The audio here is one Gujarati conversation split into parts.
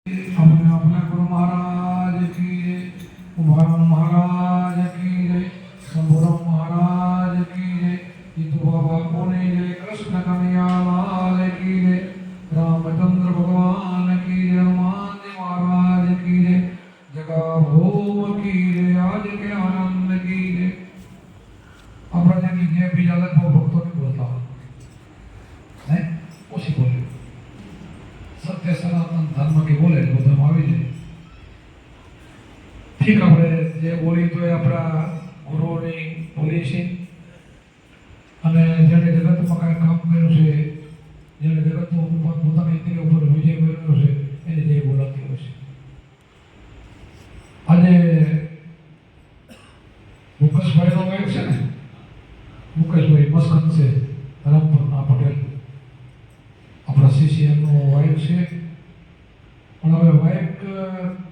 अपने अपने गुरु महाराज की जय, उभाम महाराज की जय, शंभुराम महाराज की जय, जीतू बाबा पुणे जय, कृष्ण कन्हैया लाल की जय, रामचंद्र भगवान की जय, हनुमान जी महाराज की जय, जगा भोम की जय, आज के आनंद की जय। अपना जन ये भी ज्यादा भक्तों ने बोलता है उसी बोले सत्य सनातन धर्म की बोले तो धर्म આવી જાય ઠીક આપણે જે બોલી તો એ આપણા ગુરુઓની બોલી છે અને જેણે જગતમાં કાંઈ કામ કર્યું છે જેણે જગતનું પોતાની ઇન્દ્રિય ઉપર વિજય મેળવ્યો છે એને જે બોલાતી હોય છે આજે મુકેશભાઈનો વાઇફ છે ને મુકેશભાઈ મસ્કન છે રામપુરના પટેલ આપણા સીસીએમનો વાઇફ છે પણ હવે વાઇફ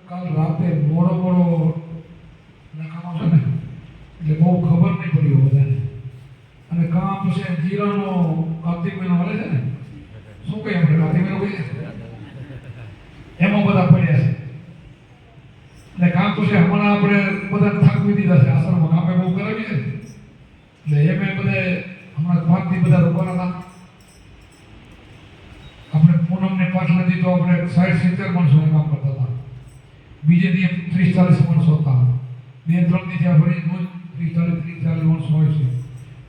કાલ રાતે મોડો નકામો છે ને એટલે બહુ ખબર નહીં પડી બધાને અને કામ છે જીરાનો કાર્તિક મહિનો હાલે છે ને શું કહીએ આપણે કાર્તિક મહિનો કહીએ એમાં બધા પડ્યા છે એટલે કામ તો છે હમણાં આપણે બધા થાકવી દીધા છે આશ્રમમાં કામે બહુ કરાવીએ એટલે એમ બધે હમણાં 5 દી બધા રોકવાના હતા આપણે પૂનમને પાછળ હતી તો આપણે 60-70 માણસોને કામ કરતા હતા બીજે દી 30-40 માણસો હતા 2-3 દી ત્યાં ફરી રોજ 30-40 માણસો હોય છે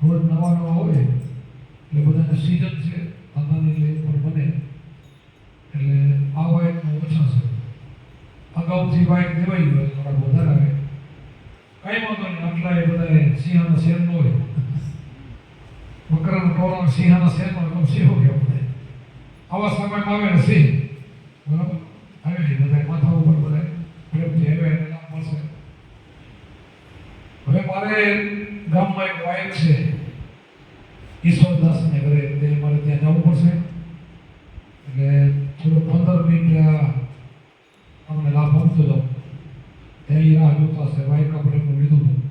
રોજ નવા હોય એટલે બધાને સિઝન છે ધંધાની એટલે બને એટલે આ વાઇકનો ઓછા છે અગાઉથી વાઇક દેવાઈ ગયો થોડા વધારે આવે કઈ વાંધો નહીં આટલા એ બધા સિંહાના શેરનો હોય બકરાનો ટોળાનો સિંહાના શેરનો હોય તો સિંહો કહેવાય બધા આવા સમયમાં આવે ને સિંહ બરાબર આવે ને બધા માથા ઉપર બધા પ્રેમથી આવે એને નામ મળશે હવે મારે ગામમાં એક વાઇફ છે ઈશ્વરદાસને ઘરે તે મારે ત્યાં જવું પડશે એટલે થોડું 15 મિનિટ અમને લાભ આપતો જાઉં ત્યાં રાહ જોતા હશે વાઇફ આપણે એમનું લીધું હતું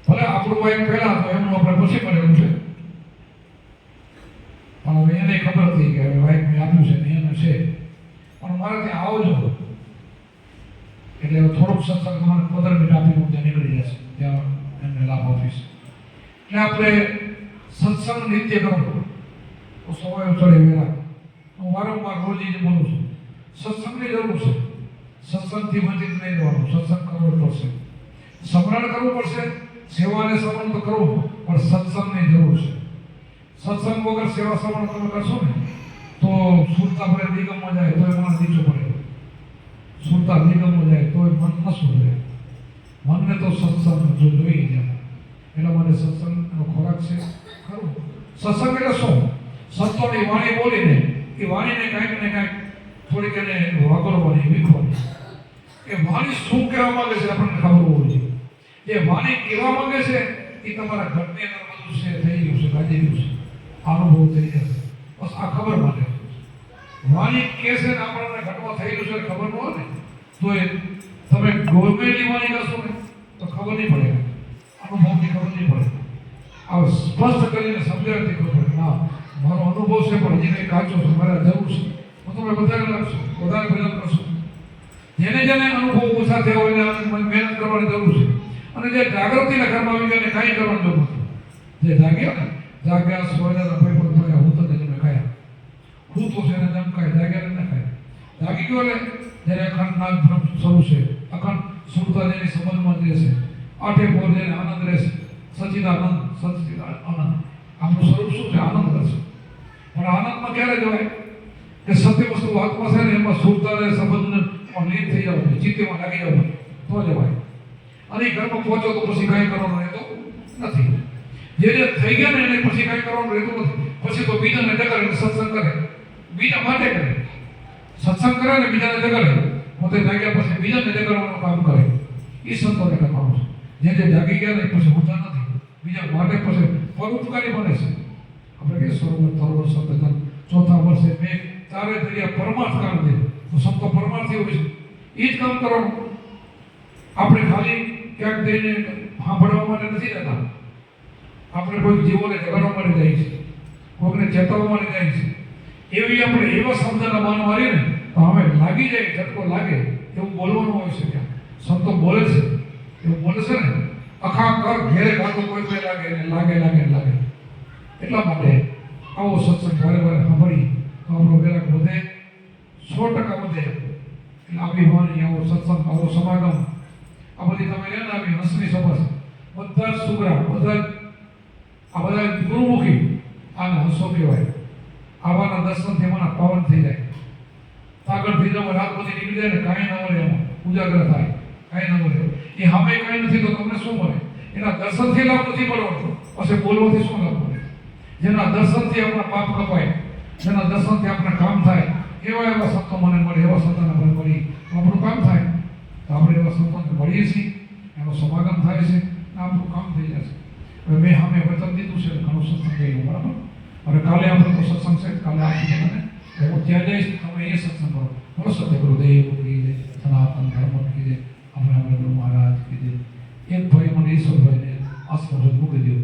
ભલે આપણું વાઇફ પહેલા તો એમનું આપણે પછી કરેલું છે પણ હવે એને ખબર હતી કે હવે વાઇફ મેં આપ્યું છે ને એને છે પણ મારે ત્યાં આવજો એટલે થોડુંક સત્સંગ મને 15 મિનિટ આપીને હું ત્યાં નીકળી જશે ત્યાં એમને લાભ આપીશ એટલે આપણે સત્સંગ નિત્ય કરો તો સમય ચડે વેરા હું વારંવાર રોજ જ બોલું છું સત્સંગની જરૂર છે સત્સંગથી વંચિત નહીં રહેવાનું સત્સંગ કરવો પડશે સ્મરણ કરવું પડશે સેવાને સમરણ તો કરવું પણ સત્સંગની જરૂર છે સત્સંગ વગર સેવા સમરણ તમે કરશો ને તો સુરતા પડે નિગમમાં જાય તો એ મન નીચું પડે સુરતા નિગમમાં જાય તો એ મન ન સુધરે મનને તો સત્સંગ જો જોઈ જાય એટલા માટે સત્સંગનો ખોરાક છે ખરું સત્સંગ એટલે શું સંતોની વાણી બોલીને એ વાણીને કાંઈક ને કાંઈક થોડીક એને વાગોળવાની વીખવાની એ વાણી શું કહેવા માંગે છે આપણને ખબર હોવી જોઈએ જે વાણી કહેવા માંગે છે એ તમારા ઘરની અંદર બધું છે થઈ ગયું છે ગાજી ગયું છે અનુભવ થઈ જશે બસ આ ખબર માટે વાણી કે છે ને આપણને ઘટમાં થયેલું છે ખબર ન હોય ને તો એ તમે ગોળમેલી વાણી કરશો ને તો ખબર નહીં પડે અનુભવની ખબર નહીં પડે આ સ્પષ્ટ કરીને સમજાવતી ખબર પડે ના મારો અનુભવ છે પણ હજી કંઈ કાચો છે મારે જરૂર છે તો તમે વધારે લાગશો વધારે મહેનત કરશો જેને જેને અનુભવ ઓછા થયા હોય એને મહેનત કરવાની જરૂર છે અને જે જાગૃતિના ઘરમાં આવી ગયા એને કાંઈ કરવાની જરૂર નથી જે જાગ્યા ને જાગ્યા સોયના ભાઈ પણ થયા હું તો તમે ખાયા હું તો છે એને જમકાય જાગ્યા ને ખાય જાગી ગયો એટલે જ્યારે અખંડ નાગ બ્રહ્મ શરૂ છે અખંડ સુરતા જેની સંબંધમાં રહેશે આઠે પોર જેને આનંદ રહેશે સચિદાનંદ આનંદ આપણું સ્વરૂપ શું છે આનંદ કરશે પણ આનંદમાં ક્યારે જવાય કે સત્ય વસ્તુ આત્મા છે ને એમાં સુરતા સંબંધમાં લીન થઈ જવું ચિત્તમાં લાગી જવું તો જવાય અને ઘરમાં પહોંચો તો પછી કાંઈ કરવાનું રહેતો નથી જે થઈ ગયા ને એને પછી કાંઈ કરવાનું રહેતું નથી પછી તો બીજાને જગાડે સત્સંગ કરે બીજા માટે કરે સત્સંગ કરે ને બીજાને જગાડે પોતે જાગ્યા પછી બીજાને જગાડવાનું કામ કરે એ સંતોને કરવાનું છે જે જાગી ગયા ને પછી હોતા નથી બીજા માટે પછી પરોપકારી બને છે આપણે કે સરોવર તરોવર સતજન ચોથા વર્ષે મેં તારે દરિયા પરમાર્થ કામ દે તો સંતો પરમાર્થી હોય છે એ જ કામ કરવાનું આપણે ખાલી ક્યાંક જઈને સાંભળવા માટે નથી જતા આપણે કોઈ જીવોને જગાડવા માટે જાય છે કોઈકને ચેતવવા માટે જાય છે એવી આપણે એવા શબ્દના માન મારીએ ને તો અમે લાગી જાય, ઝટકો લાગે એવું બોલવાનું હોય છે. ત્યાં સંતો બોલે છે એવું બોલે છે ને, આખા કર ઘેરે ગાતો કોઈ કોઈ લાગે ને લાગે. એટલા માટે આવો સત્સંગ વારે વારે સાંભળી તો આપણો વૈરાગ વધે, 100% વધે. એટલે આવી હોવાની આવો સત્સંગ, આવો સમાગમ, આ બધી તમે લે ને આવી હસની સભા છે, બધા જ સુગરા, આ બધા ગુરુમુખી, આને હસો કહેવાય. આવાના દર્શનથી એમાંના પાવન થઈ જાય. આગળથી જો રાત બધી નીકળી જાય ને કાંઈ ન મળે, એમાં ઉજાગર થાય, કાંઈ ન મળે. એ હવે કાંઈ નથી તો તમને શું મળે? એના દર્શનથી લાભ નથી મળવાનો, પછી બોલવાથી શું લાભ મળે? જેના દર્શનથી આપણા પાપ કપાય, જેના દર્શનથી આપણે કામ થાય, એવા સંતો મને મળે, એવા સંતોને મને મળી તો આપણું કામ થાય. તો આપણે એવા સંતોને મળીએ છીએ, એનો સમાગમ થાય છે, આપણું કામ થઈ જશે. હવે મેં સામે વચન દીધું છે, ઘણું સત્સંગ ગયેલું, બરાબર. હવે કાલે આપણે તો સત્સંગ છે, કાલે આપણે હું ત્યાં જઈશ, તમે એ સત્સંગ કરો. બોલો સત્યગુરુદેવ કીધે, સનાતન ધર્મ કીધે, આપણે ગુરુ મહારાજ કીધે. એક ભાઈ મને ઈશ્વરભાઈને આશ્રમ મૂકી દઉં.